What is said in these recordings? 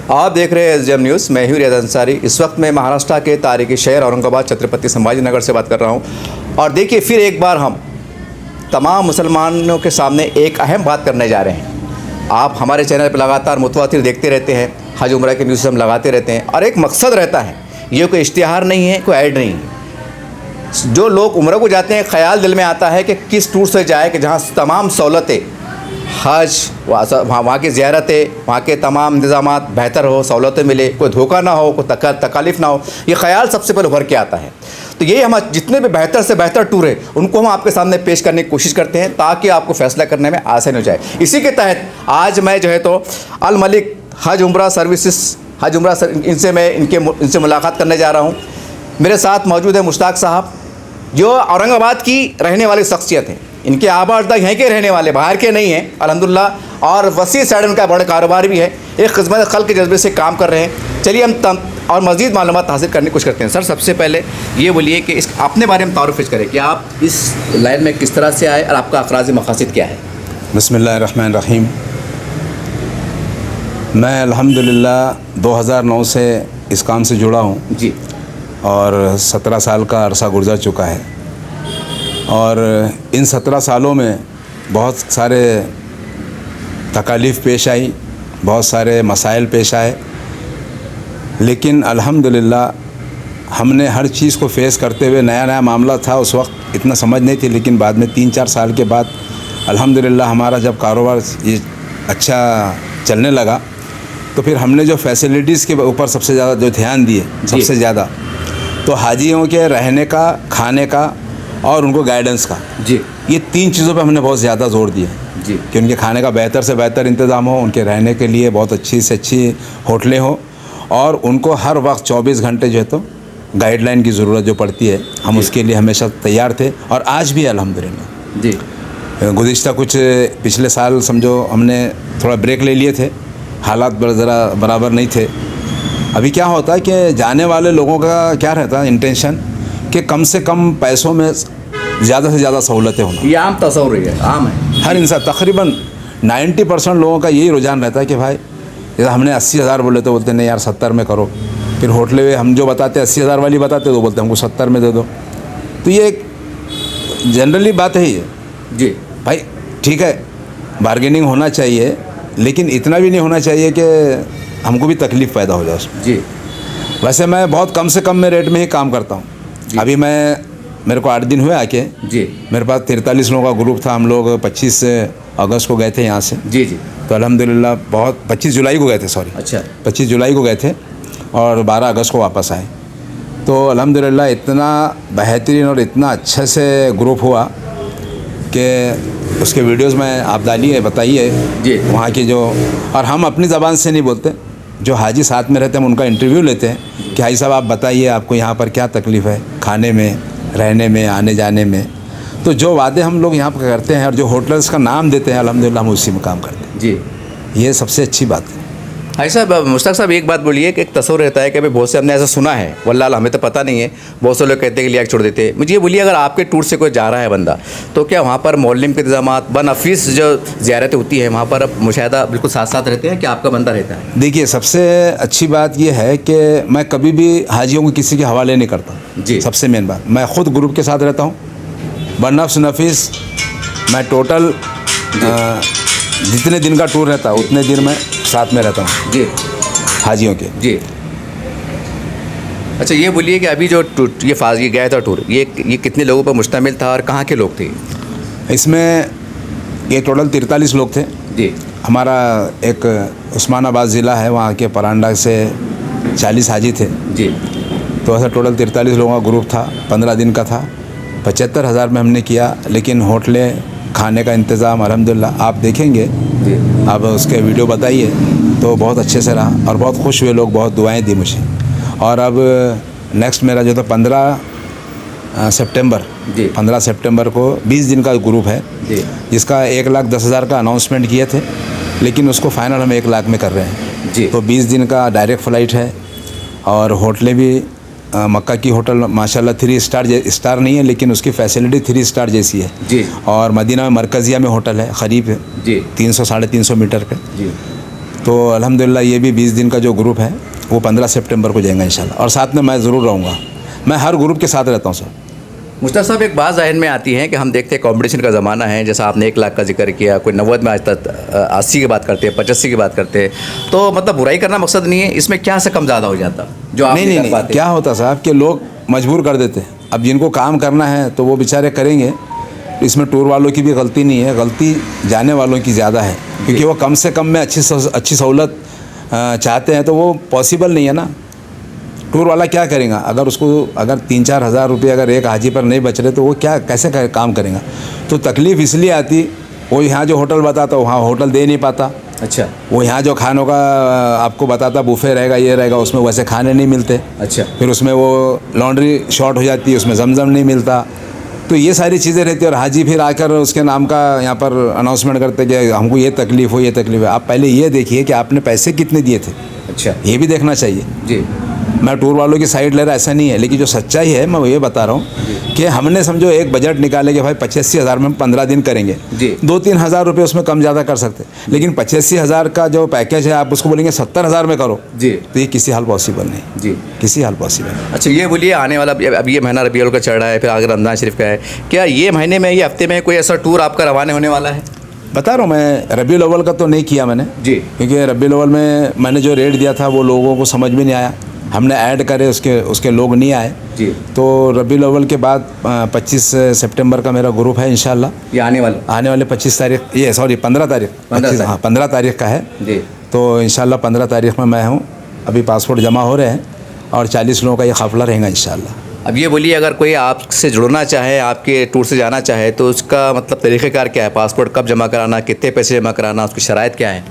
आप देख रहे हैं एसडीएम न्यूज़। मैं हूं रियाज अंसारी। इस वक्त मैं महाराष्ट्र के तारीखी शहर औरंगाबाद छत्रपति संभाजी नगर से बात कर रहा हूं। और देखिए, फिर एक बार हम तमाम मुसलमानों के सामने एक अहम बात करने जा रहे हैं। आप हमारे चैनल पर लगातार मुतवातिर देखते रहते हैं, हज उम्रा के न्यूज़ हम लगाते रहते हैं और एक मकसद रहता है, ये कोई इश्तिहार नहीं है, कोई ऐड नहीं है। जो लोग उम्रा को जाते हैं, ख्याल दिल में आता है कि किस टूर से जाए कि जहाँ तमाम सहूलतें, हज वहाँ की ज़ियारतें, वहाँ के तमाम इंतज़ामात बेहतर हो, सहूलतें मिले, कोई धोखा ना हो, कोई तकालीफ ना हो, ये ख्याल सबसे पहले उभर के आता है। तो ये हम जितने भी बेहतर से बेहतर टूर है उनको हम आपके सामने पेश करने की कोशिश करते हैं ताकि आपको फ़ैसला करने में आसानी हो जाए। इसी के तहत आज मैं जो है तो अल मलिक हज उम्रा सर्विसेज हज उम्रा इनसे मुलाकात करने जा रहा हूँ। मेरे साथ मौजूद है मुश्ताक साहब, जो औरंगाबाद की रहने वाली शख्सियत है। इनके आबा अजदा यहीं के रहने वाले, बाहर के नहीं हैं अल्हम्दुलिल्लाह, और वसी सैडन का बड़ा कारोबार भी है। एक खिदमत खल्क़ के जज्बे से काम कर रहे हैं। चलिए हम और मज़ीद मालूमात हासिल करने की कोशिश करते हैं। सर, सबसे पहले ये बोलिए कि इस अपने बारे में तारुफ़ करें कि आप इस लाइन में किस तरह से आए और आपका अखराज़ मक़ासिद क्या है। बिस्मिल्लाहिर्रहमानिर्रहीम। मैं अल्हम्दुलिल्लाह 2009 से इस काम से जुड़ा हूँ जी, और 17 साल का अरसा गुज़र चुका है। और इन 17 सालों में बहुत सारे तकालीफ़ पेश आई, बहुत सारे मसाइल पेश आए, लेकिन अल्हम्दुलिल्लाह हमने हर चीज़ को फेस करते हुए, नया नया मामला था, उस वक्त इतना समझ नहीं थी, लेकिन बाद में 3-4 साल के बाद अल्हम्दुलिल्लाह हमारा जब कारोबार ये अच्छा चलने लगा, तो फिर हमने जो फैसिलिटीज़ के ऊपर सबसे ज़्यादा जो ध्यान दिए, सबसे ज़्यादा तो हाजियों के रहने का, खाने का और उनको गाइडेंस का, जी, ये 3 चीज़ों पे हमने बहुत ज़्यादा ज़ोर दिया जी, कि उनके खाने का बेहतर से बेहतर इंतज़ाम हो, उनके रहने के लिए बहुत अच्छी से अच्छी होटलें हो, और उनको हर वक्त 24 घंटे जो है तो गाइडलाइन की ज़रूरत जो पड़ती है, हम उसके लिए हमेशा तैयार थे और आज भी अल्हम्दुलिल्लाह। जी, गुज़िश्ता कुछ पिछले साल समझो हमने थोड़ा ब्रेक ले लिए थे, हालात ज़रा बराबर नहीं थे। अभी क्या होता है कि जाने वाले लोगों का क्या रहता है इंटेंशन कि कम से कम पैसों में ज़्यादा से ज़्यादा सहूलतें होना। ये आम तस्वुर है, आम है। हर इंसान तकरीबन 90% लोगों का यही रुझान रहता है कि भाई जैसे हमने 80,000 बोले तो बोलते नहीं यार 70 में करो, फिर होटले में हम जो बताते 80,000 वाली बताते तो बोलते हमको 70 में दे दो। तो ये एक जनरली बात है ये जी भाई, ठीक है बार्गेनिंग होना चाहिए, लेकिन इतना भी नहीं होना चाहिए कि हमको भी तकलीफ़ पैदा हो जाए उसमें। जी, वैसे मैं बहुत कम से कम में रेट में ही काम करता हूँ। अभी मेरे को 8 दिन हुए आके। जी, मेरे पास 43 लोगों का ग्रुप था। हम लोग 25 अगस्त को गए थे यहाँ से। जी, जी, तो अल्हम्दुलिल्लाह 25 जुलाई को गए थे, सॉरी, अच्छा, 25 जुलाई को गए थे और 12 अगस्त को वापस आए। तो अल्हम्दुलिल्लाह इतना बेहतरीन और इतना अच्छे से ग्रुप हुआ कि उसके वीडियोस में आप डालिए, बताइए जी, वहाँ की जो, और हम अपनी ज़बान से नहीं बोलते, जो हाजी साथ में रहते हैं हम उनका इंटरव्यू लेते हैं कि हाजी साहब आप बताइए आपको यहाँ पर क्या तकलीफ़ है, खाने में, रहने में, आने जाने में। तो जो वादे हम लोग यहाँ पर करते हैं और जो होटल्स का नाम देते हैं अल्हम्दुलिल्लाह हम उसी में काम करते हैं। जी। ये सबसे अच्छी बात है। हाजी साहब, मुश्ताक साहब एक बात बोलिए कि एक तस्वुर रहता है कि भाई बहुत से हमने ऐसा सुना है, वल्लाह हमें तो पता नहीं है, बहुत से लोग कहते हैं कि लिया छोड़ देते हैं। मुझे ये बोलिए, अगर आपके टूर से कोई जा रहा है बंदा, तो क्या वहाँ पर मोहल्लिम के इंतजामात बनफीस जो ज़ियारतें होती है वहाँ पर मुशाहिदा बिल्कुल साथ साथ रहते हैं कि आपका बंदा रहता है? देखिए, सबसे अच्छी बात यह है कि मैं कभी भी हाजियों को किसी के हवाले नहीं करता जी, सबसे मेन बात, मैं ख़ुद ग्रुप के साथ रहता हूँ, बनफ्स नफीस। मैं टोटल जितने दिन का टूर रहता है उतने दिन मैं साथ में रहता हूँ जी, हाजियों के। जी। अच्छा, ये बोलिए कि अभी जो ये गया था टूर, ये कितने लोगों पर मुश्तमिल था और कहाँ के लोग थे? इसमें ये टोटल 43 लोग थे जी। हमारा एक उस्मानाबाद ज़िला है, वहाँ के परांडा से 40 हाजी थे जी। तो ऐसा टोटल 43 लोगों का ग्रुप था। 15 दिन का था। 75,000 में हमने किया, लेकिन होटलें, खाने का इंतज़ाम अल्हम्दुलिल्लाह आप देखेंगे जी, आप उसके वीडियो बताइए तो बहुत अच्छे से रहा और बहुत खुश हुए लोग, बहुत दुआएं दी मुझे। और अब नेक्स्ट मेरा जो था 15 सितंबर को 20 दिन का ग्रुप है जी, जिसका 1,10,000 का अनाउंसमेंट किए थे, लेकिन उसको फाइनल हम 1 लाख में कर रहे हैं जी। तो 20 दिन का डायरेक्ट फ़्लाइट है और होटलें भी मक्का की होटल माशाल्लाह 3 स्टार नहीं है, लेकिन उसकी फैसिलिटी 3 स्टार जैसी है जी। और मदीना में मरकज़िया में होटल है, क़रीब है जी। 300-350 मीटर पे जी। तो अल्हम्दुलिल्लाह ये भी 20 दिन का जो ग्रुप है वो 15 सितंबर को जाएगा इंशाल्लाह, और साथ में मैं ज़रूर रहूँगा। मैं हर ग्रुप के साथ रहता हूँ सर। मुश्ताक साहब, एक बात ज़हन में आती है कि हम देखते हैं कंपटीशन का ज़माना है, जैसा आपने 1 लाख का जिक्र किया, कोई 90 में आज तक 80 की बात करते हैं, 85 की बात करते हैं, तो मतलब बुराई करना मकसद नहीं है, इसमें क्या से कम ज़्यादा हो जाता जो आप नहीं, क्या होता साहब कि लोग मजबूर कर देते हैं। अब जिनको काम करना है तो वो बेचारे करेंगे, इसमें टूर वालों की भी गलती नहीं है, गलती जाने वालों की ज़्यादा है, क्योंकि वो कम से कम में अच्छी सहूलत चाहते हैं, तो वो पॉसिबल नहीं है ना। टूर वाला क्या करेगा? अगर 3-4 हज़ार रुपये अगर एक हाजी पर नहीं बच रहे तो वो कैसे काम करेगा? तो तकलीफ़ इसलिए आती, वो यहाँ जो होटल बताता वहाँ होटल दे नहीं पाता। अच्छा। वो यहाँ जो खानों का आपको बताता बुफे रहेगा, ये रहेगा, उसमें वैसे खाने नहीं मिलते। अच्छा। फिर उसमें वो लॉन्ड्री शॉर्ट हो जाती है, उसमें जमजम नहीं मिलता। तो ये सारी चीज़ें रहती है, और हाजी फिर आकर उसके नाम का यहाँ पर अनाउंसमेंट करते कि हमको ये तकलीफ़ है। आप पहले ये देखिए कि आपने पैसे कितने दिए थे। अच्छा। ये भी देखना चाहिए जी। मैं टूर वालों की साइड ले रहा ऐसा नहीं है, लेकिन जो सच्चाई है मैं ये बता रहा हूँ कि हमने समझो एक बजट निकाले कि भाई 85 हज़ार में हम 15 दिन करेंगे जी। 2-3 हज़ार रुपये उसमें कम ज़्यादा कर सकते, लेकिन 85 हज़ार का जो पैकेज है आप उसको बोलेंगे 70 हज़ार में करो जी, तो ये किसी हाल पॉसिबल नहीं जी, किसी हाल पॉसिबल। अच्छा, ये बोलिए आने वाला अब ये महीना रबीउल का चढ़ रहा है, फिर आगे रमज़ान शरीफ का है, क्या ये महीने में, ये हफ्ते में कोई ऐसा टूर आपका रवाना होने वाला है? बता रहा हूँ मैं, रबीउल अव्वल का तो नहीं किया मैंने जी, क्योंकि रबीउल अव्वल में मैंने जो रेट दिया था वो लोगों को समझ में नहीं आया, हमने ऐड करे उसके लोग नहीं आए जी। तो रबीउल अव्वल के बाद 25 सितंबर का मेरा ग्रुप है इंशाल्लाह, ये आने वाले 25 तारीख, ये सॉरी 15 तारीख, 15 तारीख का है जी। तो इंशाल्लाह 15 तारीख में मैं हूँ। अभी पासपोर्ट जमा हो रहे हैं और 40 लोगों का ये काफ़िला रहेगा इंशाल्लाह। अब ये बोलिए, अगर कोई आपसे जुड़ना चाहे, आपके टूर से जाना चाहे, तो उसका मतलब तरीक़ेकार क्या है? पासपोर्ट कब जमा कराना, कितने पैसे जमा कराना, उसकी शराइत क्या है?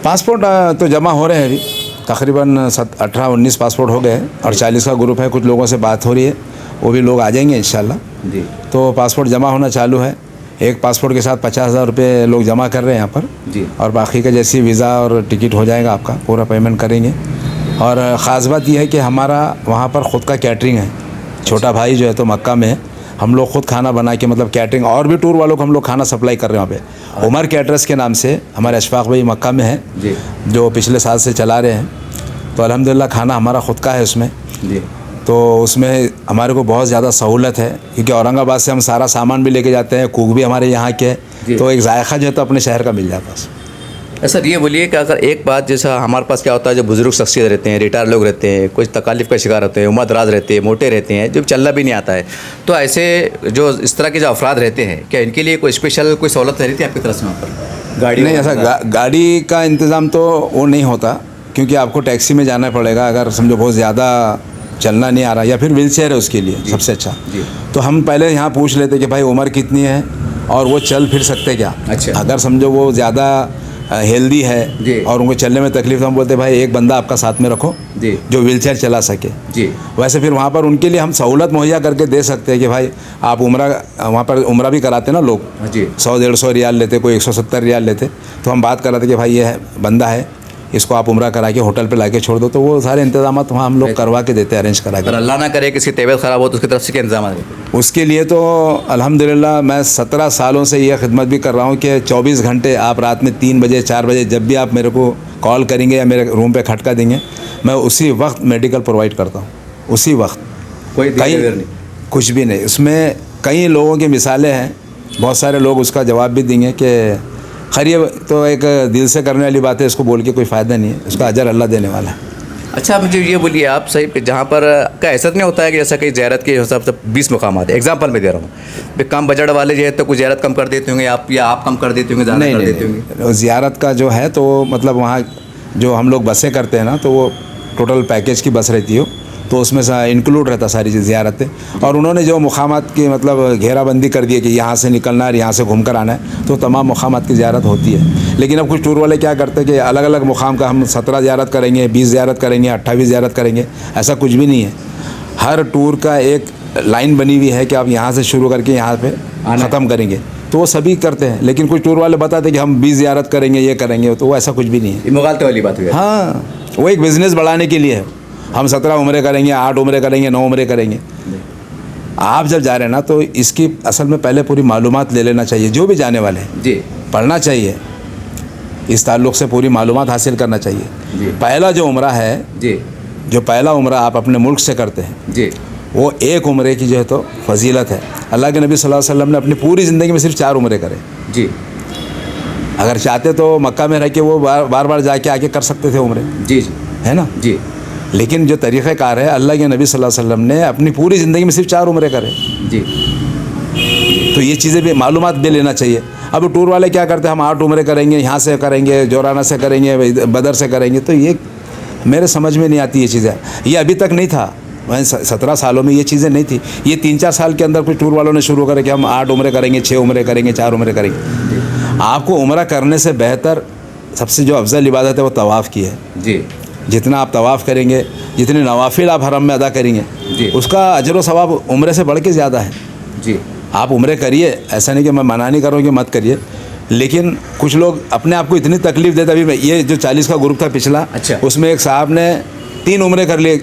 पासपोर्ट तो जमा हो रहे हैं, अभी तकरीबन 18-19 पासपोर्ट हो गए और 40 का ग्रुप है। कुछ लोगों से बात हो रही है, वो भी लोग आ जाएंगे इंशाल्लाह जी। तो पासपोर्ट जमा होना चालू है। एक पासपोर्ट के साथ 50,000 रुपये लोग जमा कर रहे हैं यहाँ पर जी, और बाकी का जैसी वीज़ा और टिकट हो जाएगा आपका पूरा पेमेंट करेंगे। और ख़ास बात यह है कि हमारा वहाँ पर ख़ुद का कैटरिंग है। छोटा भाई जो है तो मक्का में है, हम लोग खुद खाना बना के, मतलब कैटरिंग, और भी टूर वालों को हम लोग खाना सप्लाई कर रहे हैं वहाँ पे। उमर कैटरर्स के नाम से हमारे अशफाक भाई मक्का में है जी, जो पिछले साल से चला रहे हैं। तो अल्हम्दुलिल्लाह खाना हमारा ख़ुद का है उसमें जी। तो उसमें हमारे को बहुत ज़्यादा सहूलत है, क्योंकि औरंगाबाद से हम सारा सामान भी लेके जाते हैं, कुक भी हमारे यहाँ के हैं, तो एक जायका जो है तो अपने शहर का मिल जाता है। सर ये बोलिए कि अगर एक बात, जैसा हमारे पास क्या होता है, जो बुज़ुर्ग शख्सियत रहते हैं, रिटायर लोग रहते हैं, कुछ तकालीफ का शिकार होते हैं, उम्र दराज रहते हैं, मोटे रहते हैं, जो चलना भी नहीं आता है, तो ऐसे जो इस तरह के जो अफराद रहते हैं, क्या इनके लिए कोई स्पेशल कोई सहूलत रहती है आपकी तरफ से वहाँ पर? गाड़ी नहीं, ऐसा गाड़ी का इंतज़ाम तो वो नहीं होता, क्योंकि आपको टैक्सी में जाना पड़ेगा अगर समझो बहुत ज़्यादा चलना नहीं आ रहा, या फिर व्हील चेयर है उसके लिए सबसे अच्छा। तो हम पहले यहाँ पूछ लेते कि भाई उम्र कितनी है और वो चल फिर सकते क्या। अच्छा। अगर समझो वो ज़्यादा हेल्दी है और उनको चलने में तकलीफ, तो हम बोलते भाई एक बंदा आपका साथ में रखो जी, जो व्हीलचेयर चला सके जी। वैसे फिर वहाँ पर उनके लिए हम सहूलत मुहैया करके दे सकते हैं कि भाई आप वहाँ पर उम्रा भी कराते ना लोग जी, 100-150 रियाल लेते, कोई 170 रियाल लेते, तो हम बात कराते कि भाई ये बंदा है, इसको आप उम्रा करा के होटल पे लाके छोड़ दो, तो वो सारे इंतजाम वहाँ हम लोग करवा के देते हैं, अरेंज करा के। अल्लाह ना करे किसी तबीयत ख़राब हो तो उसकी तरफ से क्या इंतजाम है? उसके लिए तो अल्हम्दुलिल्लाह मैं 17 सालों से यह खिदमत भी कर रहा हूँ कि 24 घंटे आप रात में 3 बजे 4 बजे जब भी आप मेरे को कॉल करेंगे या मेरे रूम पे खटका देंगे, मैं उसी वक्त मेडिकल प्रोवाइड करता हूँ, उसी वक्त, कोई नहीं, कुछ भी नहीं। उसमें कई लोगों की मिसालें हैं, बहुत सारे लोग उसका जवाब भी देंगे कि खैर ये तो एक दिल से करने वाली बात है, इसको बोल के कोई फ़ायदा नहीं है, उसका अजर अल्लाह देने वाला है। अच्छा, मुझे ये बोलिए आप सही, जहाँ पर का ऐसा नहीं होता है कि जैसा कि ज़ियारत के हिसाब से 20 मकाम आते हैं, एग्जाम्पल में दे रहा हूँ, कम बजट वाले जो है तो कुछ ज़ियारत कम कर देते होंगे आप, या आप कम कर देते होंगे, ज़्यादा कर देते होंगे? ज़ियारत का जो है तो मतलब वहाँ जो हम लोग बसें करते हैं ना, तो वो टोटल पैकेज की बस रहती हो, तो उसमें इंक्लूड रहता सारी चीज़ ज़ियारतें। और उन्होंने जो मुकामात की मतलब घेराबंदी कर दी है कि यहाँ से निकलना है, यहाँ से घूम कर आना है, तो तमाम मुकामात की ज़ियारत होती है। लेकिन अब कुछ टूर वाले क्या करते हैं कि अलग अलग मुकाम का हम 17 ज़ियारत करेंगे, 20 ज़ियारत करेंगे, 28 ज़ियारत करेंगे, ऐसा कुछ भी नहीं है। हर टूर का एक लाइन बनी हुई है कि आप यहाँ से शुरू करके यहाँ पे ख़त्म करेंगे, तो वो सभी करते हैं। लेकिन कुछ टूर वाले बताते हैं कि हम 20 ज़ियारत करेंगे, ये करेंगे, तो वो ऐसा कुछ भी नहीं है। मुगालते वाली बात है। हाँ, वो एक बिज़नेस बढ़ाने के लिए है, हम 17 उम्रे करेंगे, 8 उम्रे करेंगे, 9 उम्रे करेंगे। आप जब जा रहे हैं ना, तो इसकी असल में पहले पूरी मालूमात ले लेना चाहिए, जो भी जाने वाले हैं जी, पढ़ना चाहिए इस ताल्लुक़ से पूरी मालूमात हासिल करना चाहिए। जी। पहला जो उम्रा है, जी जो पहला उम्रा आप अपने मुल्क से करते हैं, जी वो एक उम्रे की जो है तो फजीलत है। अल्लाह के नबी सल्लल्लाहु अलैहि वसल्लम ने अपनी पूरी ज़िंदगी में सिर्फ 4 उम्रे करे। जी अगर चाहते तो मक्का में रह के वो बार बार जाके आके कर सकते थे उम्रे, जी जी है ना। जी लेकिन जो तरीक़ाकार है, अल्लाह के नबी सल्लल्लाहु अलैहि वसल्लम ने अपनी पूरी ज़िंदगी में सिर्फ 4 उम्रे करे। जी तो ये चीज़ें भी मालूमात भी लेना चाहिए। अब टूर वाले क्या करते हैं, हम 8 उम्रे करेंगे, यहाँ से करेंगे, जोराना से करेंगे, बदर से करेंगे, तो ये मेरे समझ में नहीं आती ये चीज़ें। ये अभी तक नहीं था, मैं 17 सालों में ये चीज़ें नहीं थी। ये 3-4 साल के अंदर कुछ टूर वालों ने शुरू करे कि हम 8 उम्रे करेंगे, 6 उम्रे करेंगे, 4 उम्रे करेंगे। आपको उम्रा करने से बेहतर सबसे जो अफजल इबादत है वो तवाफ़ की है। जी जितना आप तवाफ़ करेंगे, जितने नवाफिल आप हरम में अदा करेंगे, जी उसका अजर व सवाब उम्रे से बढ़ के ज़्यादा है। जी आप उम्रे करिए, ऐसा नहीं कि मैं मना नहीं कर रहा हूँ कि मत करिए, लेकिन कुछ लोग अपने आप को इतनी तकलीफ़ देते। अभी ये जो 40 का ग्रुप था पिछला, अच्छा। उसमें एक साहब ने 3 उम्रे कर लिए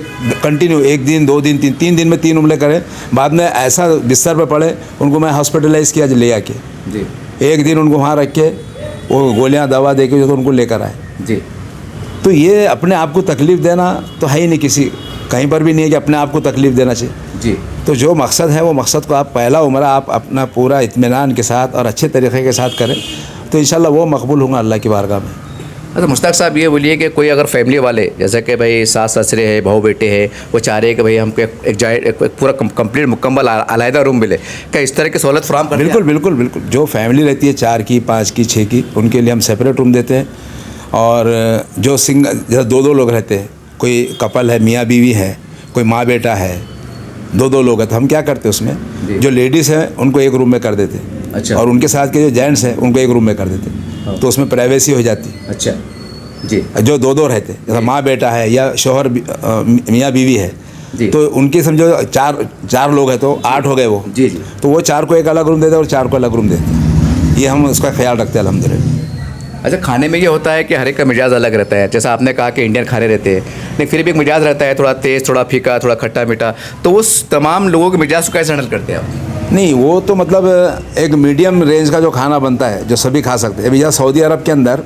कंटिन्यू, 1 दिन 2 दिन 3 दिन में 3 उम्रे करे। बाद में ऐसा बिस्तर पर पड़े, उनको मैं हॉस्पिटलाइज़ किया ले आके। जी 1 दिन उनको वहाँ रख के वो गोलियाँ दवा दे के जो तो उनको लेकर आए। जी तो ये अपने आप को तकलीफ़ देना तो है ही नहीं, किसी कहीं पर भी नहीं है कि अपने आप को तकलीफ़ देना चाहिए। जी तो जो मकसद है वो मकसद को आप पहला उम्रा आप अपना पूरा इत्मीनान के साथ और अच्छे तरीक़े के साथ करें, तो इंशाल्लाह वो मकबूल होगा अल्लाह की बारगाह में। अच्छा मुश्ताक साहब, ये बोलिए कि कोई अगर फैमिली वाले, जैसे कि भाई सास ससुरे है, बहू बेटे है, वो चाह रहे हैं कि भाई हमको एक पूरा कंप्लीट मुकम्मल अलहदा रूम मिले, क्या इस तरह की सहूलत फराहम कर? बिल्कुल बिल्कुल बिल्कुल। जो फैमिली रहती है 4 की, 5 की, 6 की, उनके लिए हम सेपरेट रूम देते हैं। और जो सिंगल जैसे 2-2 लोग रहते हैं, कोई कपल है, मियाँ बीवी है, कोई माँ बेटा है, 2-2 लोग हैं, तो हम क्या करते हैं उसमें जो लेडीज़ हैं उनको एक रूम में कर देते हैं। अच्छा। और उनके साथ के जो जेंट्स हैं उनको एक रूम में कर देते हैं, तो उसमें प्राइवेसी हो जाती है। अच्छा जी। जो 2-2 रहते हैं, जैसा माँ बेटा है या शोहर मियाँ बीवी है, जी। तो उनकी समझो 4 लोग हैं तो 8 हो गए वो। जी जी। तो वो 4 को एक अलग रूम देते हैं और 4 को अलग रूम देते हैं। ये हम उसका ख्याल रखते हैं अल्हम्दुलिल्लाह। अच्छा, खाने में ये होता है कि हर एक का मिजाज अलग रहता है। जैसा आपने कहा कि इंडियन खाने रहते हैं, लेकिन फिर भी एक मिजाज रहता है, थोड़ा तेज़, थोड़ा फीका, थोड़ा खट्टा मीठा। तो उस तमाम लोगों के मिजाज को कैसे हैंडल करते हैं आप? नहीं, वो तो मतलब एक मीडियम रेंज का जो खाना बनता है जो सभी खा सकते हैं। अभी यहाँ सऊदी अरब के अंदर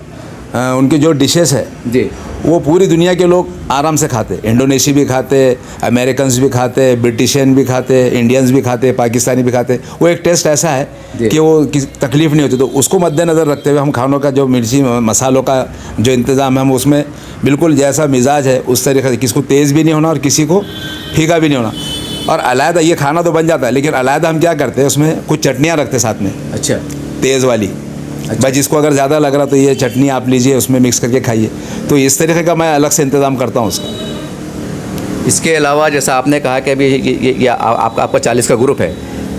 उनकी जो डिशेस है जी, वो पूरी दुनिया के लोग आराम से खाते। इंडोनेशी भी खाते, अमेरिकन्स भी खाते, ब्रिटिशियन भी खाते, इंडियंस भी खाते, पाकिस्तानी भी खाते। वो एक टेस्ट ऐसा है कि वो किसी तकलीफ़ नहीं होती। तो उसको मद्देनज़र रखते हुए हम खानों का जो मिर्ची मसालों का जो इंतज़ाम है, हम उसमें बिल्कुल जैसा मिजाज है उस तरीके से, किसी को तेज़ भी नहीं होना और किसी को फीका भी नहीं होना। और अलहदा ये खाना तो बन जाता है, लेकिन अलहदा हम क्या करते हैं उसमें कुछ चटनियाँ रखते साथ में। अच्छा, तेज़ वाली। भाई जिसको अगर ज़्यादा लग रहा तो ये चटनी आप लीजिए, उसमें मिक्स करके खाइए। तो इस तरीके का मैं अलग से इंतज़ाम करता हूँ उसका। इसके अलावा जैसा आपने कहा कि अभी ये आपका 40 का ग्रुप है,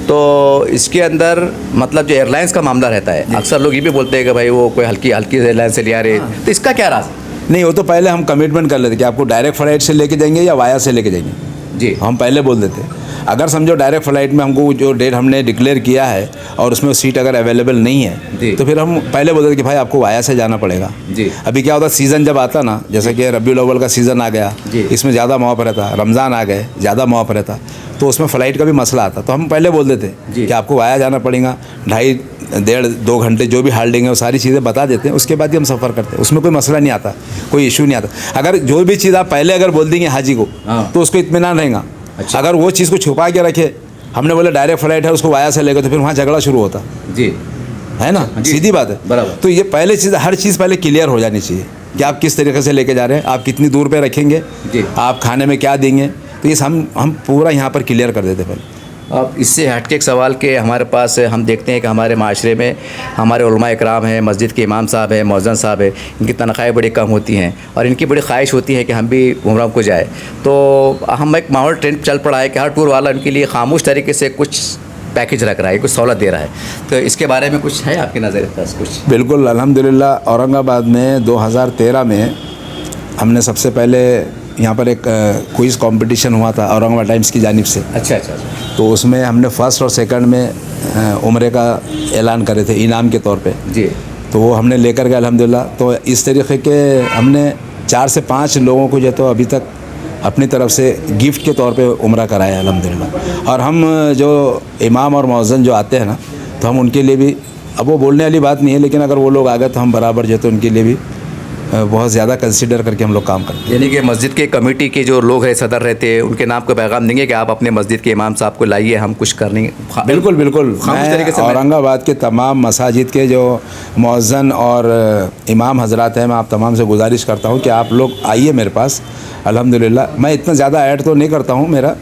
तो इसके अंदर मतलब जो एयरलाइंस का मामला रहता है, अक्सर लोग ये भी बोलते हैं कि भाई वो कोई हल्की एयरलाइन से लिया रहे, तो इसका क्या राज? नहीं, वो तो पहले हम कमिटमेंट कर लेते कि आपको डायरेक्ट फ़्लाइट से लेके जाएंगे या वाया से लेके जाएंगे। जी, हम पहले बोल देते। अगर समझो डायरेक्ट फ़्लाइट में हमको जो डेट हमने डिक्लेयर किया है और उसमें सीट अगर अवेलेबल नहीं है, तो फिर हम पहले बोल देते कि भाई आपको वाया से जाना पड़ेगा। जी। अभी क्या होता है, सीज़न जब आता ना, जैसे कि रबीउल अव्वल का सीज़न आ गया, इसमें ज़्यादा मौका रहता, रमज़ान आ गए ज़्यादा मौका रहता, तो उसमें फ़्लाइट का भी मसला आता। तो हम पहले बोल देते कि आपको वाया जाना पड़ेगा, 2.5-2 घंटे जो भी हाल्डिंग है वो सारी चीज़ें बता देते हैं। उसके बाद ही हम सफ़र करते हैं, उसमें कोई मसला नहीं आता, कोई इशू नहीं आता। अगर जो भी चीज़ आप पहले अगर बोल देंगे हाजी को, तो उसको इत्मीनान रहेगा। अच्छा। अगर वो चीज़ को छुपा के रखे, हमने बोला डायरेक्ट फ़्लाइट है, उसको वाया से लेकर, तो फिर वहाँ झगड़ा शुरू होता जी, है ना। सीधी बात है, बराबर। तो ये पहले चीज़, हर चीज़ पहले क्लियर हो जानी चाहिए कि आप किस तरीके से लेके जा रहे हैं, आप कितनी दूर पे रखेंगे, आप खाने में क्या देंगे। तो ये हम पूरा यहाँ पर क्लियर कर देते पहले। अब इससे हटके एक सवाल के हमारे पास हम देखते हैं कि हमारे माशरे में हमारे उलमा इकराम हैं, मस्जिद के इमाम साहब हैं, मौज़न साहब हैं, इनकी तनख्वाहें बड़ी कम होती हैं और इनकी बड़ी ख्वाहिश होती है कि हम भी उम्रा को जाए। तो हम एक माहौल ट्रेंड चल पड़ा है कि हर टूर वाला उनके लिए खामोश तरीके से कुछ पैकेज रख रहा है, कुछ सहूलत दे रहा है। तो इसके बारे में कुछ है आपकी नज़र पास कुछ? बिल्कुल, अल्हम्दुलिल्लाह। औरंगाबाद में 2013 में हमने सबसे पहले यहाँ पर एक क्विज़ कंपटीशन हुआ था औरंगाबाद टाइम्स की जानिब से। अच्छा अच्छा। तो उसमें हमने फर्स्ट और सेकंड में उम्रे का ऐलान करे थे इनाम के तौर पे। जी। तो वो हमने लेकर गए अल्हम्दुलिल्लाह। तो इस तरीके के हमने 4 से 5 लोगों को जो तो अभी तक अपनी तरफ से गिफ्ट के तौर पे उम्रा कराया अल्हम्दुलिल्लाह। और हम जो इमाम और मौज़न जो आते हैं ना, तो हम उनके लिए भी अब वो बोलने वाली बात नहीं है, लेकिन अगर वो लोग आ गए तो हम बराबर जो है तो उनके लिए भी बहुत ज़्यादा कंसिडर करके हम लोग काम करते हैं। यानी कि मस्जिद के कमेटी के जो लोग हैं, सदर रहते हैं, उनके नाम का पैगाम देंगे कि आप अपने मस्जिद के इमाम साहब को लाइए, हम कुछ करने। बिल्कुल बिल्कुल। मैं औरंगाबाद के तमाम मसाजिद के जो मुअज्जिन और इमाम हजरात हैं, मैं आप तमाम से गुजारिश करता हूँ कि आप लोग आइए मेरे पास। अल्हम्दुलिल्लाह मैं इतना ज़्यादा ऐड तो नहीं करता हूँ मेरा,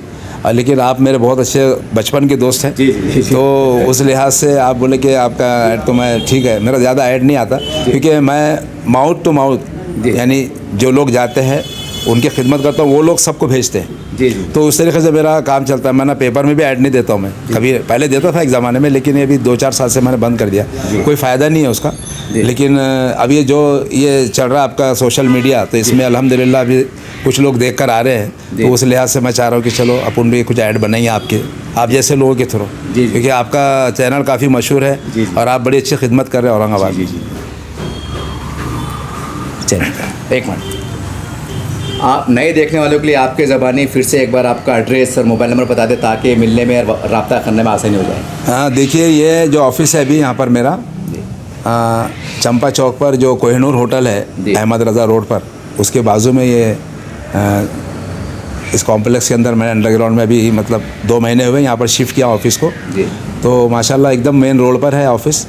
लेकिन आप मेरे बहुत अच्छे बचपन के दोस्त हैं। जी। तो उस लिहाज से आप बोले कि आपका ऐड तो मैं ठीक है, मेरा ज़्यादा ऐड नहीं आता, क्योंकि मैं माउथ टू माउथ यानी जो लोग जाते हैं उनकी खिदमत करता हूँ, वो लोग सबको भेजते हैं। जी। तो उस तरीके से मेरा काम चलता है। मैं ना पेपर में भी ऐड नहीं देता हूँ, मैं कभी पहले देता था एक ज़माने में, लेकिन ये अभी 2-4 साल से मैंने बंद कर दिया, कोई फ़ायदा नहीं है उसका। लेकिन अब ये जो ये चल रहा है आपका सोशल मीडिया, तो इसमें अल्हम्दुलिल्लाह अभी कुछ लोग देख कर आ रहे हैं, तो उस लिहाज से मैं चाह रहा हूँ कि चलो अपन भी कुछ ऐड बनाइए आपके, आप जैसे लोगों के थ्रू, क्योंकि आपका चैनल काफ़ी मशहूर है और आप बड़ी अच्छी खिदमत कर रहे हैं औरंगाबाद में। चलिए एक मिनट, आप नए देखने वालों के लिए आपके ज़बानी फिर से एक बार आपका एड्रेस और मोबाइल नंबर बता दें, ताकि मिलने में और रब्ता करने में आसानी हो जाए। हाँ देखिए, ये जो ऑफिस है अभी यहाँ पर मेरा चंपा चौक पर जो कोहिनूर होटल है अहमद रज़ा रोड पर, उसके बाजू में ये इस कॉम्प्लेक्स के अंदर मैंने अंडरग्राउंड में अभी मतलब 2 महीने हुए यहाँ पर शिफ्ट किया ऑफिस को। तो माशाल्लाह एकदम मेन रोड पर है ऑफिस,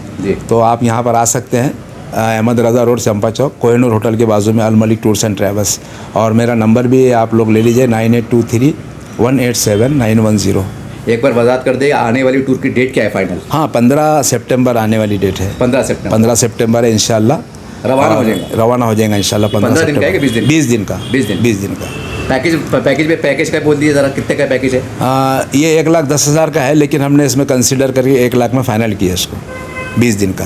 तो आप यहाँ पर आ सकते हैं। अहमद रज़ा रोड चंपा चौक कोहिनूर होटल के बाजू में अल मलिक टूर्स एंड ट्रैवल्स। और मेरा नंबर भी आप लोग ले लीजिए 9823187910। एक बार वजाहत कर दे, आने वाली टूर की डेट क्या है फाइनल? हाँ 15 सितंबर आने वाली डेट है। 15 सितंबर है इंशाल्लाह। रवाना हो जाएगा इंशाल्लाह। 15 दिन का है कि 20 दिन? 20 दिन का। 20 दिन का। पैकेज का बोल दिया ज़रा, कितने का पैकेज है? ये 1,10,000 का है, लेकिन हमने इसमें कंसिडर करके 1 लाख में फ़ाइनल किया इसको, 20 दिन का।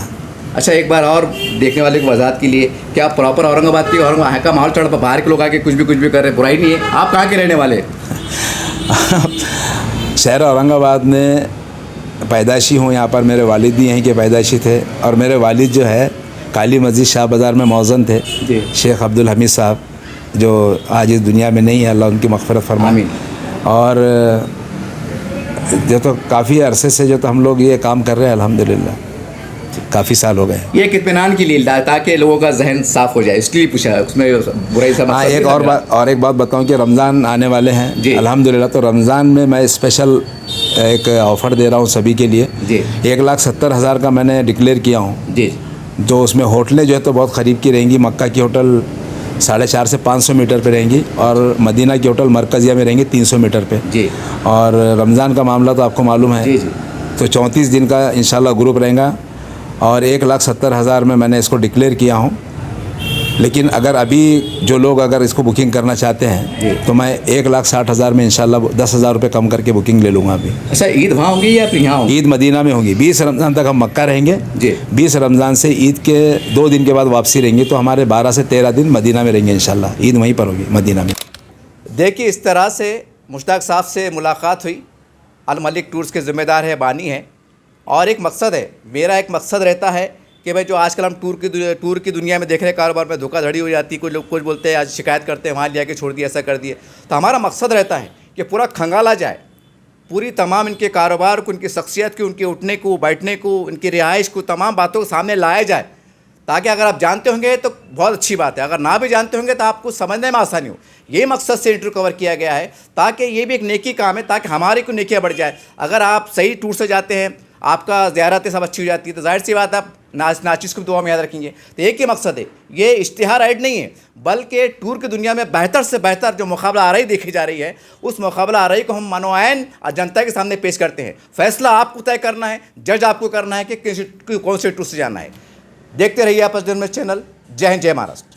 अच्छा, एक बार और देखने वाले को वजाहत के लिए, क्या प्रॉपर औरंगाबाद की और वहाँ का माहौल चढ़ पर बाहर के लोग आके कुछ भी कर रहे हैं, बुराई नहीं है? आप कहाँ के रहने वाले? शहर औरंगाबाद में पैदाइशी हूँ, यहाँ पर मेरे वालिद भी यहीं के पैदाइशी थे, और मेरे वालिद जो है काली मस्जिद शाह बाज़ार में मौज़न थे, शेख अब्दुल हमीद साहब, जो आज इस दुनिया में नहीं है, अल्लाह उनकी मग़फ़िरत फरमाए। और जो तो काफ़ी अरसे से जो तो हम लोग ये काम कर रहे हैं अल्हम्दुलिल्लाह, काफ़ी साल हो गए। ये एक इत्मीनान के लिए, ताकि लोगों का जहन साफ़ हो जाए, इसलिए पूछा, उसमें बुराई समझ। हाँ, एक और बात बताऊं कि रमज़ान आने वाले हैं अल्हम्दुलिल्लाह, तो रमज़ान में मैं स्पेशल एक ऑफ़र दे रहा हूँ सभी के लिए। 1,70,000 का मैंने डिक्लेयर किया हूँ जी। जो उसमें होटलें जो है तो बहुत क़रीब की रहेंगी। मक्का की होटल 450 से 500 मीटर पे रहेंगी, और मदीना की होटल मरकज़िया में रहेंगी 300 मीटर पे जी। और रमज़ान का मामला तो आपको मालूम है जी। तो 34 दिन का इंशाल्लाह ग्रुप रहेगा, और 1,70,000 में मैंने इसको डिक्लेयर किया हूँ। लेकिन अगर अभी जो लोग अगर इसको बुकिंग करना चाहते हैं तो मैं 1,60,000 में इंशाल्लाह 10,000 रुपये कम करके बुकिंग ले लूँगा अभी। अच्छा, ईद वहाँ होगी या फिर यहाँ होगी? ईद मदीना में होगी। 20 रमज़ान तक हम मक्का रहेंगे जी। 20 रमज़ान से ईद के 2 दिन के बाद वापसी रहेंगे, तो हमारे 12 से 13 दिन मदीना में रहेंगे इंशाल्लाह। ईद वहीं पर होगी मदीना में। देखिए, इस तरह से मुश्ताक साहब से मुलाकात हुई। अल मलिक टूर्स के ज़िम्मेदार है, बानी है, और एक मकसद है, मेरा एक मकसद रहता है कि भाई जो आजकल हम टूर की दुनिया में देख रहे हैं, कारोबार में धोखाधड़ी हो जाती है, कुछ लोग कुछ बोलते हैं, आज शिकायत करते हैं, वहाँ लिया के छोड़ दिया, ऐसा कर दिए। तो हमारा मकसद रहता है कि पूरा खंगाला जाए, पूरी तमाम इनके कारोबार को, उनकी शख्सियत को, उनके उठने को, बैठने को, उनकी रिहाइश को, तमाम बातों को सामने लाया जाए, ताकि अगर आप जानते होंगे तो बहुत अच्छी बात है, अगर ना भी जानते होंगे तो आपको समझने में आसानी हो। ये मकसद से इंटरव्यू कवर किया गया है, ताकि ये भी एक नेकी काम है, ताकि हमारी को नेकियाँ बढ़ जाए। अगर आप सही टूर से जाते हैं, आपका ज़ियारतें सब अच्छी हो जाती है, तो जाहिर सी बात आप नाचिस को दुआ में याद रखेंगे। तो एक ही मकसद है, ये इश्तिहार ऐड नहीं है, बल्कि टूर की दुनिया में बेहतर से बेहतर जो मुकाबला आरई देखी जा रही है, उस मुकाबला आरई को हम मानोआइन जनता के सामने पेश करते हैं। फैसला आपको तय करना है, जज आपको करना है कि कौन से टूर से जाना है। देखते रहिए आपस जन्म चैनल। जय हिंद, जय महाराष्ट्र।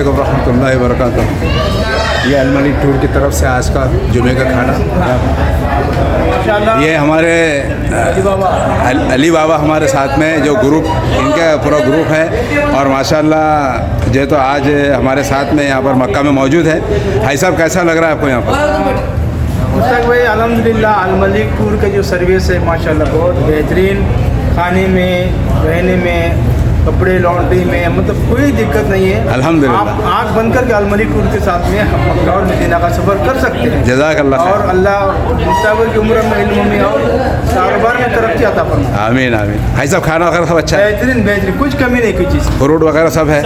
वालेकुम रहमतुल्लाहि व बरकातहू। ये अलमलिक टूर की तरफ से आज का जुमे का खाना। ये हमारे अली बाबा हमारे साथ में जो ग्रुप, इनका पूरा ग्रुप है और माशाल्लाह जो तो आज हमारे साथ में यहाँ पर मक्का में मौजूद है। भाई साहब कैसा लग रहा है आपको यहाँ पर? मुश्ताक भाई अल्हम्दुलिल्लाह अलमलिक टूर के जो सर्विस है माशाल्लाह बहुत बेहतरीन, खाने में, रहने में, कपड़े लॉन्ड्री में, मतलब कोई दिक्कत नहीं है। अल्हम्दुलिल्लाह। आप आँख बंद करके अलमलिक टूर के साथ में हम मक्का और मदीना का सफ़र कर सकते हैं। जज़ाकल्लाह खैर। और अल्लाह मुस्तक़बिल की उम्र में, इल्म में और कारोबार में तरक्की अता फरमाए। आमीन आमीन। भाई साहब खाना वगैरह सब अच्छा है? बेहतरीन बेहतरीन, कुछ कमी नहीं, कोई चीज़। फ्रूट वगैरह सब है?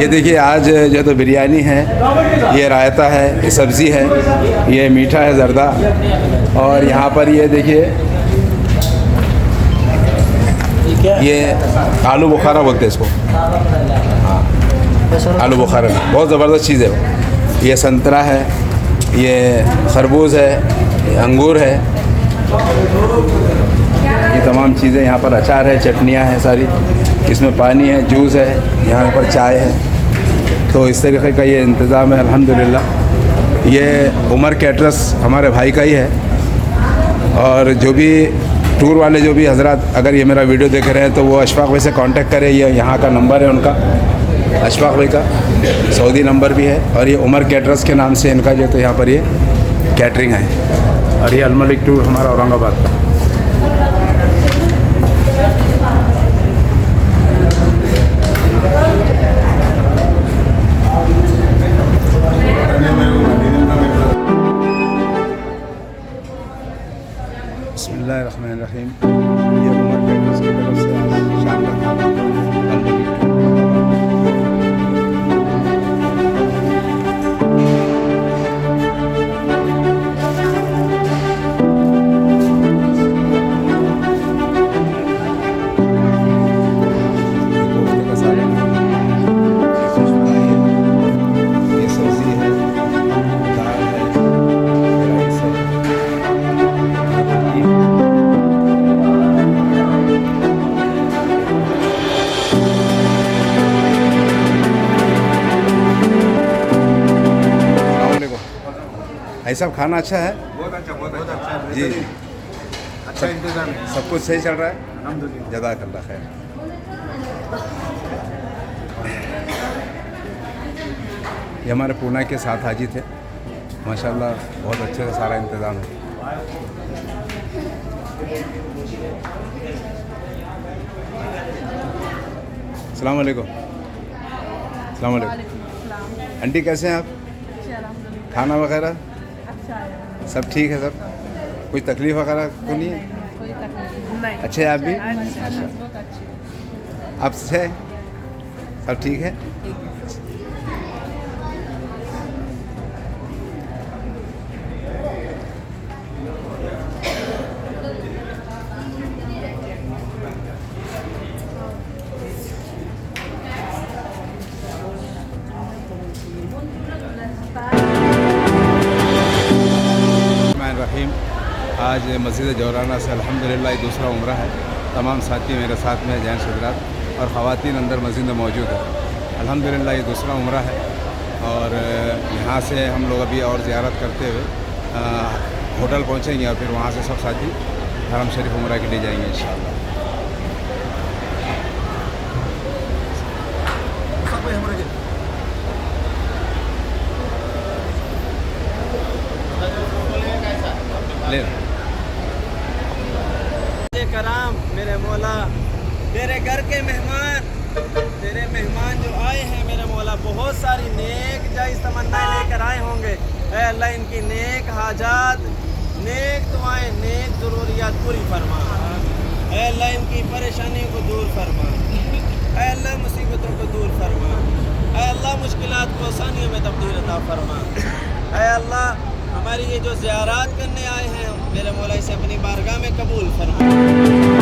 ये देखिए आज जो तो बिरयानी है, ये रायता है, ये सब्ज़ी है, ये मीठा है ज़र्दा, और यहाँ पर ये देखिए ये आलू बुखारा बोलते हैं इसको। हाँ, आलू बुखारा बहुत ज़बरदस्त चीज़ है वो। ये संतरा है, ये खरबूज है, ये अंगूर है, ये तमाम चीज़ें यहाँ पर। अचार है, चटनियाँ हैं सारी, इसमें पानी है, जूस है, यहाँ पर चाय है। तो इस तरीके का ये इंतज़ाम है अल्हम्दुलिल्लाह। ये उमर कैटरस हमारे भाई का ही है, और जो भी टूर वाले जो भी हजरात अगर ये मेरा वीडियो देख रहे हैं तो वो अशफाक भाई से कांटेक्ट करें। ये यहाँ का नंबर है उनका, अशफाक भाई का सऊदी नंबर भी है, और ये उमर कैटरस के नाम से इनका जो तो यहाँ पर ये कैटरिंग है। और ये अलमलिक टूर हमारा औरंगाबाद का। बिस्मिल्लाहिर्रहमानिर्रहीम। ये उमर कैटरस की तरफ से आज शाम का खाना अलमलिक टूर। ये सब्ज़ी है, दाल है, राइस है, भाई साहब खाना अच्छा है? बहुत अच्छा जी, अच्छा इंतजाम है सब कुछ सही चल रहा है? अल्हम्दुलिल्लाह। जज़ाकल्लाह खैर। ये हमारे पूना के साथ हाजी थे, माशाल्लाह बहुत अच्छे से सारा इंतज़ाम है। अस्सलाम वालेकुम। अस्सलाम वालेकुम। आंटी कैसे हैं आप? खाना वगैरह सब ठीक है? सब कुछ तकलीफ़ वगैरह तो नहीं है? अच्छे हैं आप भी? आप से सब ठीक है? रहीम। आज मस्जिद जौराना से अल्हम्दुलिल्लाह दूसरा उम्रा है। तमाम साथी मेरे साथ में, जैन हज़रात और ख़वातीन अंदर मस्जिद में मौजूद है। अल्हम्दुलिल्लाह ये दूसरा उम्रा है, और यहाँ से हम लोग अभी और ज़ियारत करते हुए होटल पहुँचेंगे, और फिर वहाँ से सब साथी हरम शरीफ उम्रा के लिए जाएंगे इंशाअल्लाह। कराम मेरे मौला, तेरे घर के मेहमान, तेरे मेहमान जो आए हैं मेरे मौला, बहुत सारी नेक जायज़ तमन्नाएं लेकर आए होंगे। ऐ अल्लाह इनकी नेक हाजात, नेक दुआएं, नेक ज़रूरियात पूरी फरमा। ऐ अल्लाह इनकी परेशानियों को दूर फरमा। ऐ अल्लाह मुसीबतों को दूर फरमा। ऐ अल्लाह मुश्किलात को आसानियों में तब्दील अता फरमा। ऐ अल्लाह हमारी ये जो ज़ियारत करने आए हैं मेरे मौला, इसे अपनी बारगाह में कबूल फरमा।